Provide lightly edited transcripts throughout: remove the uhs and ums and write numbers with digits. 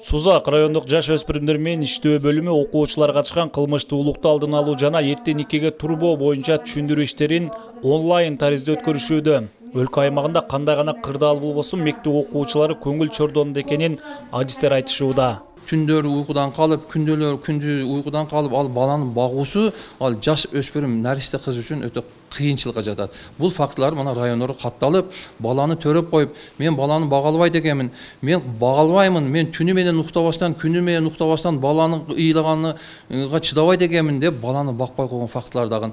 Сузак райондук жаш өспүрүмдөр менен иштөө бөлүмү окуучуларга катышкан кылмыштуулукту алдын алуу жана эрте никеге турбоо боюнча түшүндүрүү иштерин онлайн таризде өткөрүшүүдө. Өлкө аймагында кандай гана кырдаал болбосун мектеп окуучулары көңүл чордонунда экенин адистер айтышууда. Түндөрү уйкудан калып, күндү уйкудан калып, ал баланы багуусу, ал жаш өспүрүм наристе кыз үчүн өтө кыйынчылыкка жатат. Бул фактылар мына райондорго катталып, баланы төрөп коюп, мен баланы бага албайт экенмин, мен бага албаймын, мен түнү менен уктабастан, күнү менен уктабастан баланын ыйлаганына чыдабайт экенмин деп баланы бакпай койгон фактылар дагы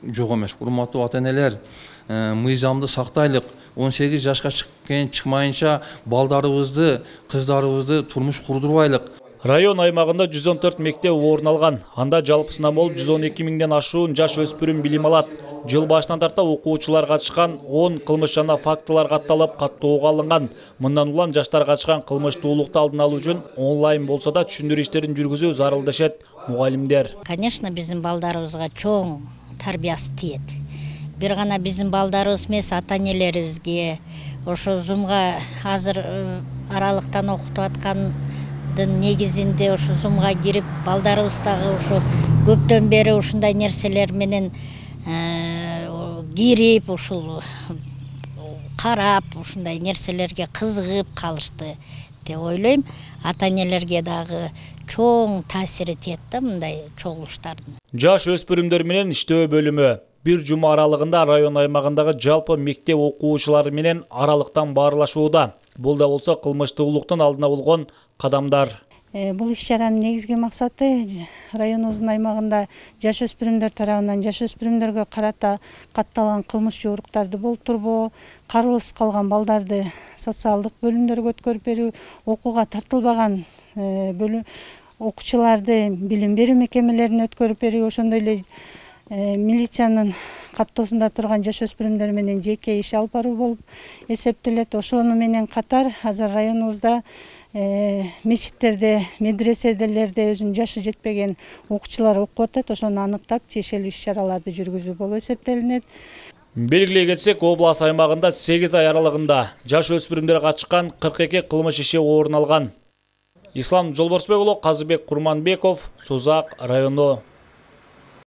жок эмес. Урматтуу ата-энелер, мыйзамды сактайлык. 18 жашка чыкмайынча балдарыбызды, кыздарыбызды турмуш курдурбайлык. Район аймагында 114 мектеп орун алган. Анда жалпысынан болуп 112 миңден ашуун жаш өспүрүм билим алат. Жыл башынан тарта окуучулар катышкан 10 кылмыш жана фактылар катталып каттоого алынган. Мындан улам жаштар катышкан кылмыштуулукту алдын алуу үчүн онлайн болсо да түшүндүрүү иштерин жүргүзүү зарыл дешет мугалимдер. Конечно, биздин балдарыбызга чоң тарбиясы тиет. Бир гана биздин балдарыбыз эмес, ата-энелерибизге, ошо Zoom'га азыр аралыктан окутуп аткандын негизинде ошо Zoom'га кирип, балдарыбыз дагы ошо көптөн бери ушундай нерселер менен кирип, ушул карап, ушундай нерселерге кызыгып калышты деп ойлойм. Ата-энелерге дагы чоң таасири тиет да мындай чогулуштардын. Жаш өспүрүмдөр менен иштөө бөлүмү бир жума аралыгында район аймагындагы жалпы мектеп окуучулары менен аралыктан баарлашууда. Бул да болсо кылмыштуулуктун алдына болгон кадамдар. Бул иш-чаранын негизги максаты районубуздун аймагында жаш өспүрүмдөр тарабынан жаш өспүрүмдөргө карата катталган кылмыш жоруктарды болтурбоо, кароосуз калган балдарды социалдык бөлүмдөргө өткөрүп берүү, окууга тартылбаган окуучуларды билим берүү мекемелерине өткөрүп берүү, ошондой эле милициянын каттоосунда турган жаш өспүрүмдөр менен жеке иш алып баруу болуп эсептелет. Ошону менен катар азыр районубузда мечиттерде, медреселерде өзүнүн жашы жетпеген окуучулар окуп атат. Ошону аныктап, тиешелүү иш-чараларды жүргүзүү болуп эсептелинет. Белгилей кетсек, облас аймагында 8 ай аралыгында жаш өспүрүмдөр катышкан 42 кылмыш иши орун алган. Ислам Жолборсбек уулу, Казыбек Курманбеков, Сузак району.